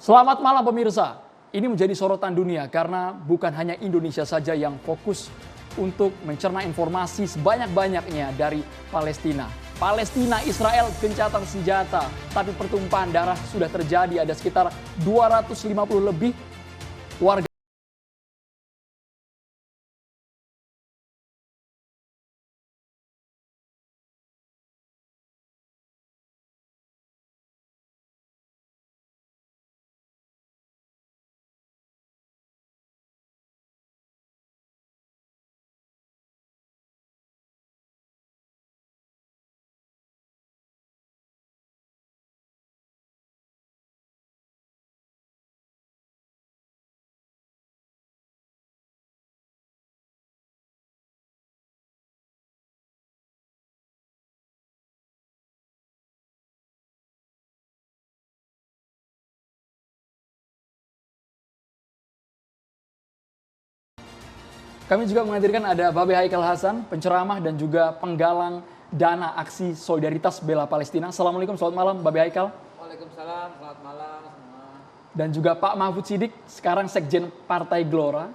Selamat malam pemirsa. Ini menjadi sorotan dunia karena bukan hanya Indonesia saja yang fokus untuk mencerna informasi sebanyak-banyaknya dari Palestina. Palestina, Israel, gencatan senjata. Tapi pertumpahan darah sudah terjadi, ada sekitar 250 lebih warga Kami juga menghadirkan ada Babe Haikal Hasan, penceramah dan juga penggalang dana aksi solidaritas bela Palestina. Assalamualaikum, selamat malam Babe Haikal. Waalaikumsalam, selamat malam semua. Dan juga Pak Mahfud Siddiq, sekarang Sekjen Partai Gelora.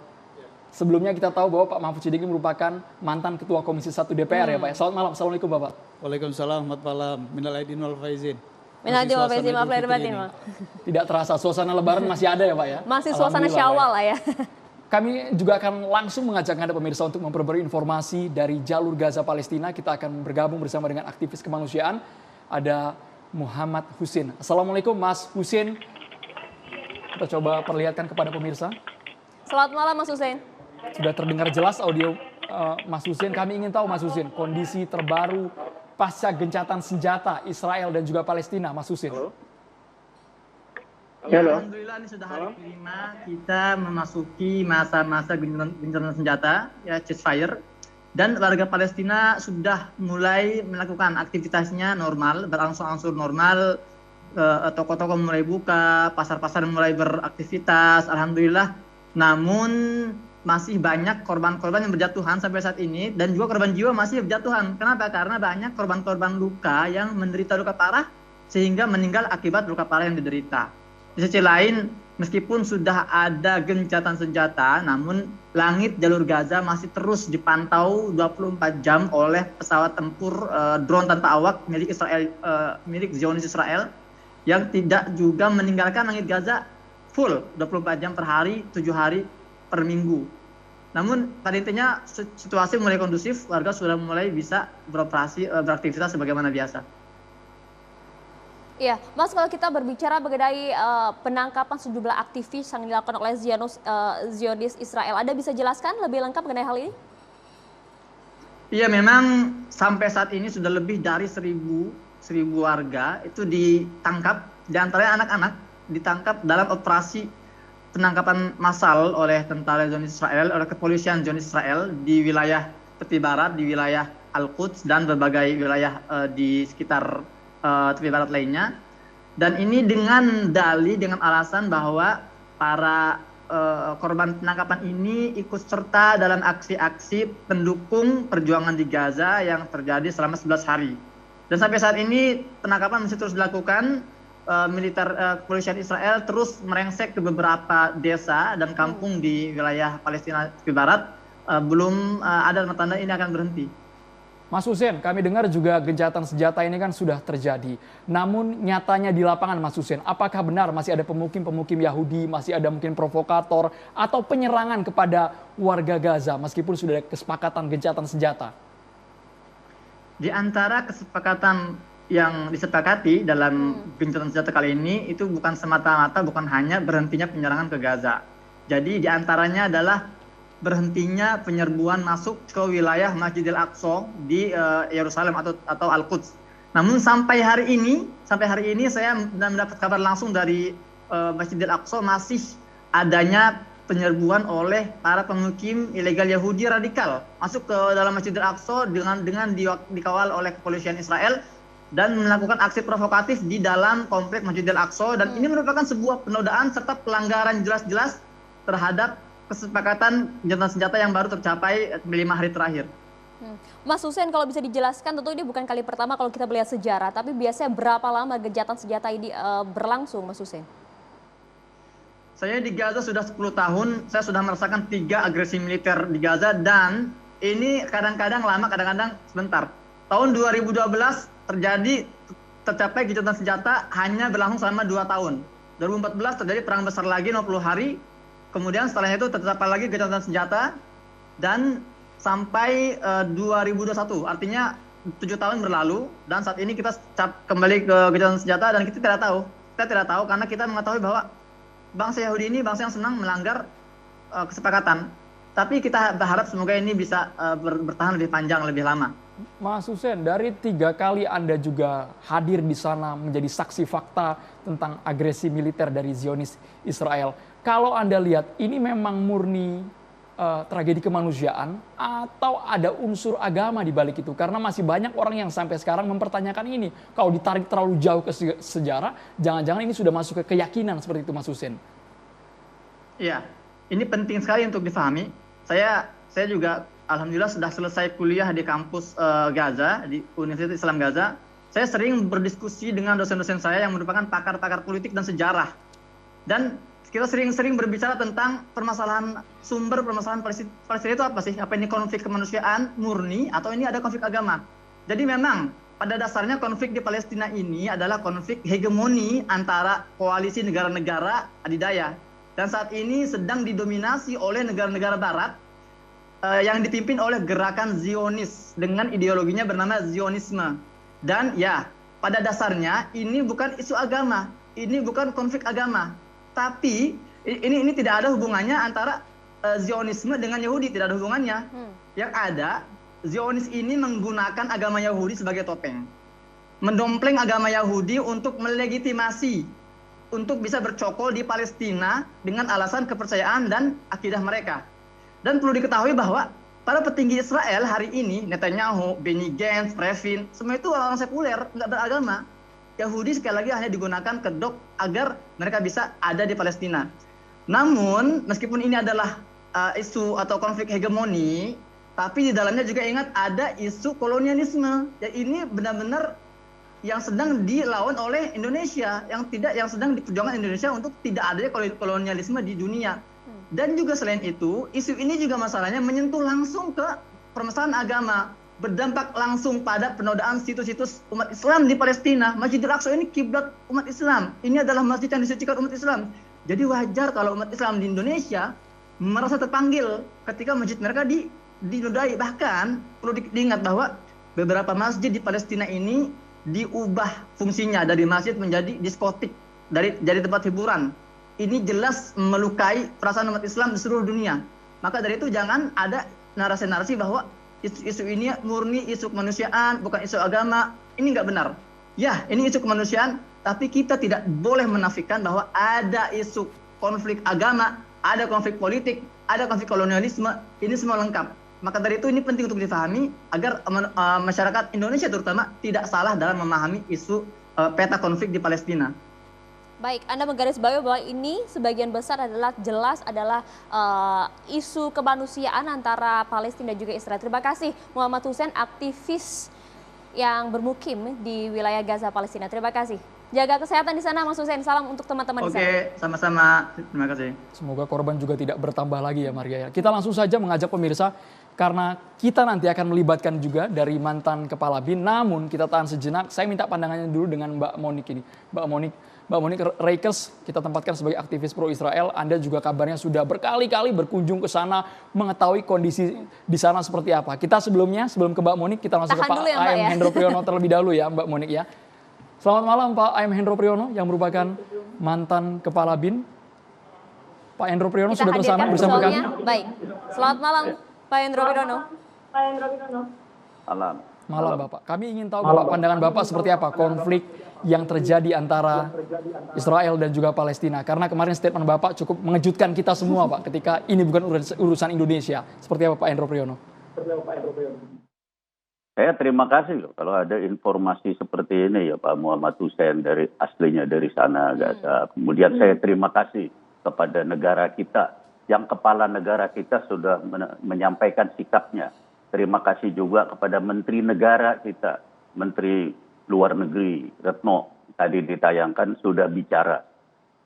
Sebelumnya kita tahu bahwa Pak Mahfud Siddiq ini merupakan mantan Ketua Komisi 1 DPR ya Pak. Selamat malam, Assalamualaikum Bapak. Waalaikumsalam, selamat malam. Minal aidin wal faizin. Minal aidin wal faizin, maaf lahir batin, Pak. Tidak terasa, suasana lebaran masih ada ya Pak ya? Masih suasana Syawal lah ya. Kami juga akan langsung mengajak Anda pemirsa untuk memperbarui informasi dari jalur Gaza Palestina. Kita akan bergabung bersama dengan aktivis kemanusiaan. Ada Muhammad Husin. Assalamualaikum Mas Husin. Kita coba perlihatkan kepada pemirsa. Selamat malam Mas Husin. Sudah terdengar jelas audio Mas Husin. Kami ingin tahu Mas Husin, kondisi terbaru pasca gencatan senjata Israel dan juga Palestina, Mas Husin. Alhamdulillah ini sudah hari kelima kita memasuki masa-masa gencatan senjata, ya ceasefire, dan warga Palestina sudah mulai melakukan aktivitasnya normal, berangsur-angsur normal, toko-toko mulai buka, pasar-pasar mulai beraktivitas, alhamdulillah. Namun masih banyak korban-korban yang berjatuhan sampai saat ini, dan juga korban jiwa masih berjatuhan. Kenapa? Karena banyak korban-korban luka yang menderita luka parah sehingga meninggal akibat luka parah yang diderita. Di sisi lain, meskipun sudah ada gencatan senjata, namun langit jalur Gaza masih terus dipantau 24 jam oleh pesawat tempur drone tanpa awak milik Israel, milik Zionis Israel, yang tidak juga meninggalkan langit Gaza full 24 jam per hari, 7 hari per minggu. Namun pada intinya situasi mulai kondusif, warga sudah mulai bisa beroperasi, beraktivitas sebagaimana biasa. Iya, Mas, kalau kita berbicara mengenai penangkapan sejumlah aktivis yang dilakukan oleh Zionis Israel, Anda bisa jelaskan lebih lengkap mengenai hal ini? Iya, memang sampai saat ini sudah lebih dari 1.000 warga itu ditangkap, di antaranya anak-anak, ditangkap dalam operasi penangkapan massal oleh tentara Zionis Israel, oleh kepolisian Zionis Israel di wilayah tepi barat, di wilayah Al-Quds dan berbagai wilayah di sekitar tepi barat lainnya. Dan ini dengan alasan bahwa para korban penangkapan ini ikut serta dalam aksi-aksi pendukung perjuangan di Gaza yang terjadi selama 11 hari. Dan sampai saat ini penangkapan masih terus dilakukan. Kepolisian Israel terus merengsek ke beberapa desa dan kampung di wilayah Palestina tepi barat. Belum ada tanda ini akan berhenti. Mas Husin, kami dengar juga gencatan senjata ini kan sudah terjadi. Namun nyatanya di lapangan Mas Husin, apakah benar masih ada pemukim-pemukim Yahudi, masih ada mungkin provokator atau penyerangan kepada warga Gaza meskipun sudah ada kesepakatan gencatan senjata? Di antara kesepakatan yang disepakati dalam gencatan senjata kali ini itu bukan semata-mata, bukan hanya berhentinya penyerangan ke Gaza. Jadi di antaranya adalah berhentinya penyerbuan masuk ke wilayah Masjidil Aqsa di Yerusalem atau Al-Quds. Namun sampai hari ini saya mendapat kabar langsung dari Masjidil Aqsa masih adanya penyerbuan oleh para pemukim ilegal Yahudi radikal masuk ke dalam Masjidil Aqsa dengan dikawal oleh kepolisian Israel dan melakukan aksi provokatif di dalam komplek Masjidil Aqsa, dan ini merupakan sebuah penodaan serta pelanggaran jelas-jelas terhadap kesepakatan gencatan senjata yang baru tercapai 5 hari terakhir. Mas Husin, kalau bisa dijelaskan, tentu ini bukan kali pertama kalau kita melihat sejarah, tapi biasanya berapa lama gencatan senjata ini berlangsung, Mas Husin? Saya di Gaza sudah 10 tahun, saya sudah merasakan 3 agresi militer di Gaza dan ini kadang-kadang lama, kadang-kadang sebentar. Tahun 2012 tercapai gencatan senjata hanya berlangsung selama 2 tahun. 2014 terjadi perang besar lagi 60 hari, kemudian setelahnya itu tercapai lagi gencatan senjata dan sampai 2021, artinya 7 tahun berlalu dan saat ini kita kembali ke gencatan senjata dan kita tidak tahu karena kita mengetahui bahwa bangsa Yahudi ini bangsa yang senang melanggar kesepakatan. Tapi kita berharap semoga ini bisa bertahan lebih panjang, lebih lama. Mas Hussein, dari 3 kali Anda juga hadir di sana menjadi saksi fakta tentang agresi militer dari Zionis Israel. Kalau Anda lihat, ini memang murni tragedi kemanusiaan atau ada unsur agama di balik itu? Karena masih banyak orang yang sampai sekarang mempertanyakan ini. Kalau ditarik terlalu jauh ke sejarah, jangan-jangan ini sudah masuk ke keyakinan seperti itu, Mas Hussein. Iya, ini penting sekali untuk difahami. Saya juga alhamdulillah sudah selesai kuliah di kampus Gaza, di Universitas Islam Gaza. Saya sering berdiskusi dengan dosen-dosen saya yang merupakan pakar-pakar politik dan sejarah. Dan kita sering-sering berbicara tentang sumber permasalahan Palestina itu apa sih? Apa ini konflik kemanusiaan murni atau ini ada konflik agama? Jadi memang pada dasarnya konflik di Palestina ini adalah konflik hegemoni antara koalisi negara-negara adidaya. Dan saat ini sedang didominasi oleh negara-negara barat yang dipimpin oleh gerakan Zionis dengan ideologinya bernama Zionisme. Dan ya, pada dasarnya ini bukan isu agama, ini bukan konflik agama. Tapi ini tidak ada hubungannya antara Zionisme dengan Yahudi, tidak ada hubungannya. Yang ada, Zionis ini menggunakan agama Yahudi sebagai topeng. Mendompleng agama Yahudi untuk melegitimasi, untuk bisa bercokol di Palestina dengan alasan kepercayaan dan akidah mereka. Dan perlu diketahui bahwa para petinggi Israel hari ini, Netanyahu, Benny Gantz, Revin, semua itu orang sekuler, nggak beragama. Yahudi sekali lagi hanya digunakan kedok agar mereka bisa ada di Palestina. Namun, meskipun ini adalah isu atau konflik hegemoni, tapi di dalamnya juga ingat ada isu kolonialisme. Ya, ini benar-benar yang sedang dilawan oleh Indonesia, yang sedang diperjuangkan Indonesia untuk tidak adanya kolonialisme di dunia. Dan juga selain itu, isu ini juga masalahnya menyentuh langsung ke permasalahan agama, berdampak langsung pada penodaan situs-situs umat Islam di Palestina. Masjidil Aqsa ini kiblat umat Islam. Ini adalah masjid yang disucikan umat Islam. Jadi wajar kalau umat Islam di Indonesia merasa terpanggil ketika masjid mereka dinodai. Bahkan perlu diingat bahwa beberapa masjid di Palestina ini diubah fungsinya dari masjid menjadi diskotik, jadi tempat hiburan. Ini jelas melukai perasaan umat Islam di seluruh dunia. Maka dari itu jangan ada narasi-narasi bahwa isu ini murni isu kemanusiaan, bukan isu agama. Ini nggak benar. Ya, ini isu kemanusiaan, tapi kita tidak boleh menafikan bahwa ada isu konflik agama, ada konflik politik, ada konflik kolonialisme. Ini semua lengkap. Maka dari itu ini penting untuk dipahami agar masyarakat Indonesia terutama tidak salah dalam memahami isu peta konflik di Palestina. Baik, Anda menggarisbawahi bahwa ini sebagian besar adalah isu kemanusiaan antara Palestina dan juga Israel. Terima kasih Muhammad Hussein, aktivis yang bermukim di wilayah Gaza, Palestina. Terima kasih. Jaga kesehatan di sana, Mas Hussein. Salam untuk teman-teman di sana. Oke, sama-sama. Terima kasih. Semoga korban juga tidak bertambah lagi ya, Maria. Kita langsung saja mengajak pemirsa, karena kita nanti akan melibatkan juga dari mantan kepala BIN. Namun kita tahan sejenak, saya minta pandangannya dulu dengan Mbak Monik ini. Mbak Monik Reikers, kita tempatkan sebagai aktivis pro-Israel. Anda juga kabarnya sudah berkali-kali berkunjung ke sana, mengetahui kondisi di sana seperti apa. Kita sebelum ke Mbak Monik, kita langsung ke Pak AM Hendro Priyono terlebih dahulu ya, Mbak Monik ya. Selamat malam Pak AM Hendro Priyono yang merupakan mantan kepala BIN. Pak Hendro Priyono sudah bersama kami. Baik, selamat malam Pak Hendro Priyono. Malam Bapak. Kami ingin tahu Bapak, pandangan Bapak seperti apa konflik yang terjadi antara Israel dan juga Palestina. Karena kemarin statement Bapak cukup mengejutkan kita semua Pak, ketika ini bukan urusan Indonesia. Seperti apa Pak Hendro Priyono? Saya terima kasih loh kalau ada informasi seperti ini ya Pak Muhammad Hussein aslinya dari sana Gaza. Kemudian saya terima kasih kepada negara kita, yang kepala negara kita sudah menyampaikan sikapnya. Terima kasih juga kepada Menteri Negara kita, Menteri Luar Negeri Retno, tadi ditayangkan sudah bicara.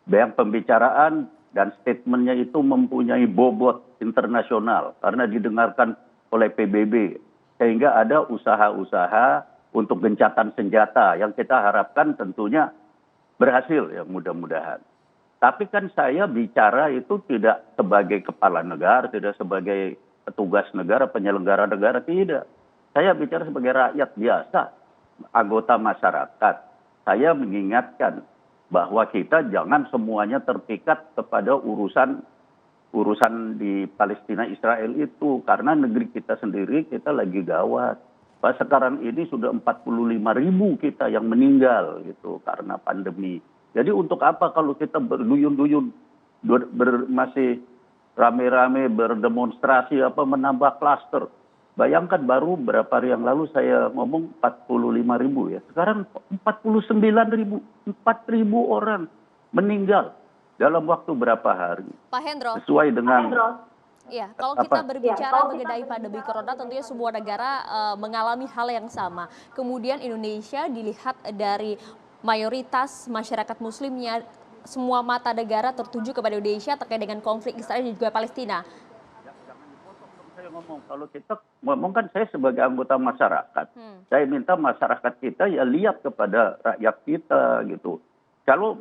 Yang pembicaraan dan statementnya itu mempunyai bobot internasional karena didengarkan oleh PBB. Sehingga ada usaha-usaha untuk gencatan senjata yang kita harapkan tentunya berhasil ya mudah-mudahan. Tapi kan saya bicara itu tidak sebagai kepala negara, tidak sebagai petugas negara, penyelenggara negara, tidak. Saya bicara sebagai rakyat biasa, anggota masyarakat. Saya mengingatkan bahwa kita jangan semuanya terpikat kepada urusan di Palestina Israel itu. Karena negeri kita sendiri, kita lagi gawat. Sekarang ini sudah 45.000 kita yang meninggal gitu karena pandemi. Jadi untuk apa kalau kita berduyun-duyun, masih rame-rame berdemonstrasi menambah klaster. Bayangkan baru berapa hari yang lalu saya ngomong 45.000 ya. Sekarang 49.000, 4.000 orang meninggal dalam waktu berapa hari. Pak Hendro. Sesuai dengan... Iya, kalau kita berbicara mengenai pandemi corona, tentunya semua negara mengalami hal yang sama. Kemudian Indonesia dilihat dari mayoritas masyarakat muslimnya, semua mata negara tertuju kepada Indonesia terkait dengan konflik Israel dan juga Palestina. Saya ngomong, kalau kita ngomong kan saya sebagai anggota masyarakat, saya minta masyarakat kita ya lihat kepada rakyat kita gitu. Kalau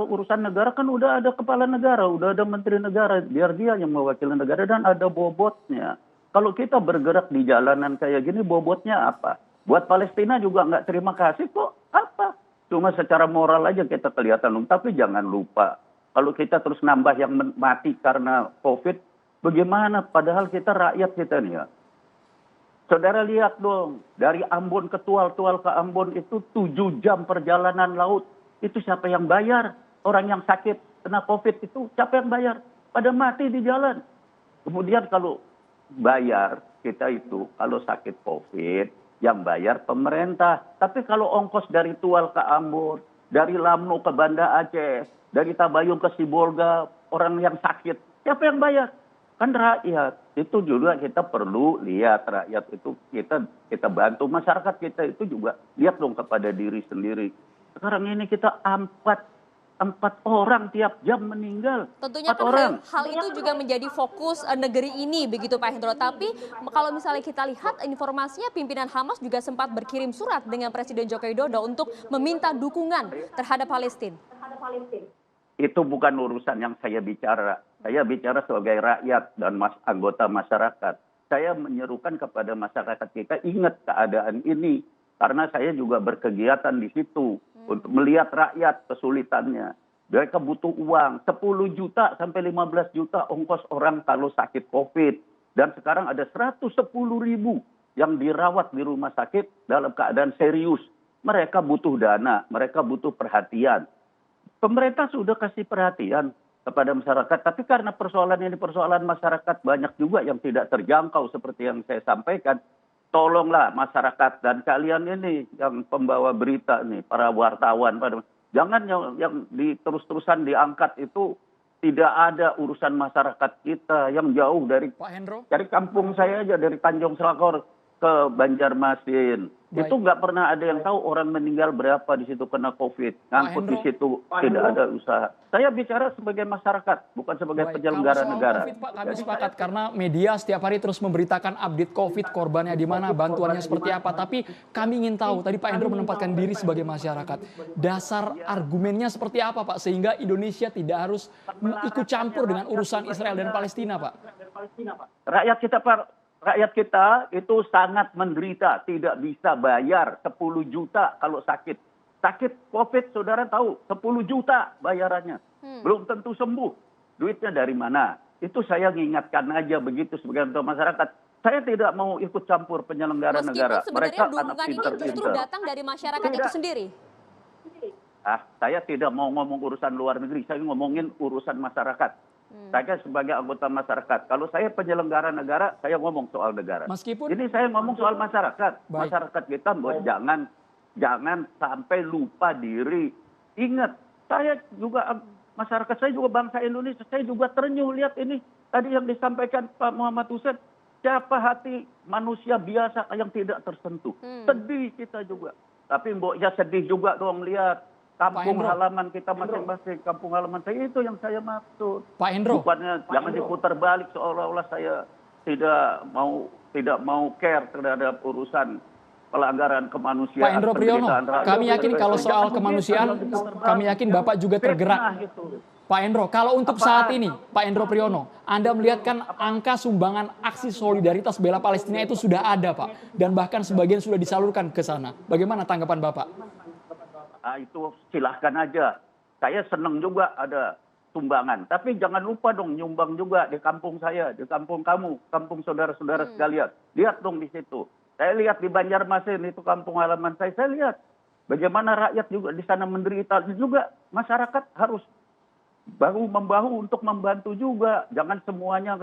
urusan negara kan udah ada kepala negara, udah ada menteri negara, biar dia yang mewakili negara dan ada bobotnya. Kalau kita bergerak di jalanan kayak gini, bobotnya apa? Buat Palestina juga nggak terima kasih kok, apa? Cuma secara moral aja kita kelihatan, tapi jangan lupa kalau kita terus nambah yang mati karena COVID, bagaimana? Padahal kita rakyat kita nih ya. Saudara lihat dong, dari Ambon ke Tual ke Ambon itu 7 jam perjalanan laut. Itu siapa yang bayar? Orang yang sakit kena COVID itu siapa yang bayar? Pada mati di jalan. Kemudian kalau bayar kita itu, kalau sakit COVID, yang bayar pemerintah. Tapi kalau ongkos dari Tual ke Ambon, dari Lamno ke Banda Aceh, dari Tabayun ke Sibolga, orang yang sakit, siapa yang bayar? Kan rakyat. Itu juga kita perlu lihat rakyat itu, kita bantu masyarakat kita itu juga lihat dong kepada diri sendiri. Sekarang ini kita empat orang tiap jam meninggal. Tentunya kan hal itu juga menjadi fokus negeri ini begitu Pak Hendro. Tapi kalau misalnya kita lihat informasinya pimpinan Hamas juga sempat berkirim surat dengan Presiden Joko Widodo untuk meminta dukungan terhadap Palestina. Itu bukan urusan yang saya bicara. Saya bicara sebagai rakyat dan anggota masyarakat. Saya menyerukan kepada masyarakat kita ingat keadaan ini. Karena saya juga berkegiatan di situ untuk melihat rakyat kesulitannya. Mereka butuh uang 10 juta sampai 15 juta ongkos orang kalau sakit COVID. Dan sekarang ada 110.000 yang dirawat di rumah sakit dalam keadaan serius. Mereka butuh dana, mereka butuh perhatian. Pemerintah sudah kasih perhatian kepada masyarakat. Tapi karena persoalan ini persoalan masyarakat banyak juga yang tidak terjangkau seperti yang saya sampaikan. Tolonglah masyarakat dan kalian ini yang pembawa berita nih, para wartawan, jangan yang terus-terusan diangkat itu tidak ada urusan masyarakat kita yang jauh dari Pak Hendro. Dari kampung saya aja, dari Tanjung Selakor ke Banjarmasin. Baik. Itu nggak pernah ada yang tahu orang meninggal berapa di situ kena COVID. Ngangkut di situ tidak ada usaha. Saya bicara sebagai masyarakat, bukan sebagai penyelenggara negara. COVID, Pak, kami sepakat karena media setiap hari terus memberitakan update COVID, korbannya di mana, bantuannya seperti apa. Tapi kami ingin tahu, tadi Pak Hendro menempatkan diri sebagai masyarakat. Dasar argumennya seperti apa, Pak? Sehingga Indonesia tidak harus ikut campur dengan urusan Israel dan Palestina, Pak. Rakyat kita itu sangat menderita, tidak bisa bayar 10 juta kalau sakit. Sakit COVID, saudara tahu, 10 juta bayarannya. Belum tentu sembuh. Duitnya dari mana? Itu saya mengingatkan aja begitu sebagai masyarakat. Saya tidak mau ikut campur penyelenggara negara. Meskipun sebenarnya dukungan ini justru datang dari masyarakat itu sendiri. Saya tidak mau ngomong urusan luar negeri, saya ngomongin urusan masyarakat. Saya sebagai anggota masyarakat. Kalau saya penyelenggara negara, saya ngomong soal negara. Meskipun ini saya ngomong soal masyarakat. Baik. Masyarakat kita jangan sampai lupa diri. Ingat, saya juga masyarakat saya juga bangsa Indonesia. Saya juga terenyuh lihat ini tadi yang disampaikan Pak Muhammad Hussein. Siapa hati manusia biasa yang tidak tersentuh? Sedih kita juga. Tapi mboknya sedih juga dong lihat kampung Hendro. halaman kita masing-masing, kampung halaman saya itu yang saya maksud. Pak Hendro. Bukannya jangan diputar balik seolah-olah saya tidak mau care terhadap urusan pelanggaran kemanusiaan. Pak Hendro Priyono, penderitaan rakyat. kami yakin kalau soal Jangan kemanusiaan, begitu, diputar kami balik. yakin Bapak juga tergerak. Fitnah gitu. Pak Hendro, kalau untuk saat ini, Pak Hendro Priyono, Anda melihat kan angka sumbangan aksi solidaritas bela Palestina itu sudah ada, Pak. Dan bahkan sebagian sudah disalurkan ke sana. Bagaimana tanggapan Bapak? Itu silahkan aja. Saya senang juga ada sumbangan. Tapi jangan lupa dong nyumbang juga di kampung saya, di kampung kamu, kampung saudara-saudara sekalian. Lihat dong di situ. Saya lihat di Banjarmasin, itu kampung halaman saya lihat bagaimana rakyat juga di sana menderita. Juga masyarakat harus bahu-membahu untuk membantu juga. Jangan semuanya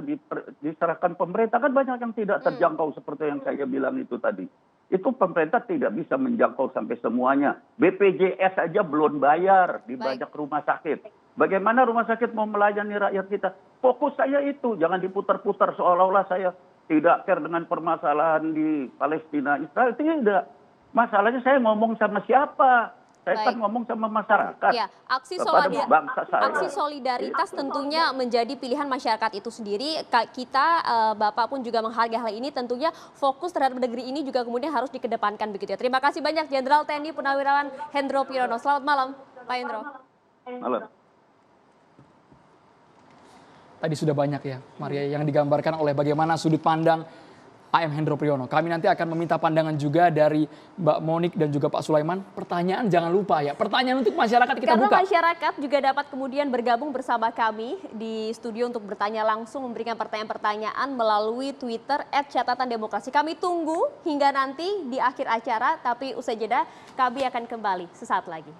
diserahkan pemerintah. Kan banyak yang tidak terjangkau seperti yang saya bilang itu tadi. Itu pemerintah tidak bisa menjangkau sampai semuanya. BPJS saja belum bayar di banyak rumah sakit. Bagaimana rumah sakit mau melayani rakyat kita? Fokus saya itu. Jangan diputar-putar seolah-olah saya tidak care dengan permasalahan di Palestina, Israel. Tidak. Masalahnya saya ngomong sama siapa? Saya kan ngomong sama masyarakat. Ya, Bangsa saya. aksi solidaritas tentunya menjadi pilihan masyarakat itu sendiri. Kita, Bapak pun juga menghargai hal ini. Tentunya fokus terhadap negeri ini juga kemudian harus dikedepankan begitu ya. Terima kasih banyak Jenderal TNI Purnawirawan Hendro Priyono. Selamat malam, Pak Hendro. Malam. Tadi sudah banyak ya, Maria, yang digambarkan oleh bagaimana sudut pandang AM Hendro Priyono. Kami nanti akan meminta pandangan juga dari Mbak Monik dan juga Pak Sulaiman. Pertanyaan jangan lupa ya, pertanyaan untuk masyarakat kita Karena buka. masyarakat juga dapat kemudian bergabung bersama kami di studio untuk bertanya langsung, memberikan pertanyaan-pertanyaan melalui Twitter @catatandemokrasi. Kami tunggu hingga nanti di akhir acara, tapi usai jeda kami akan kembali sesaat lagi.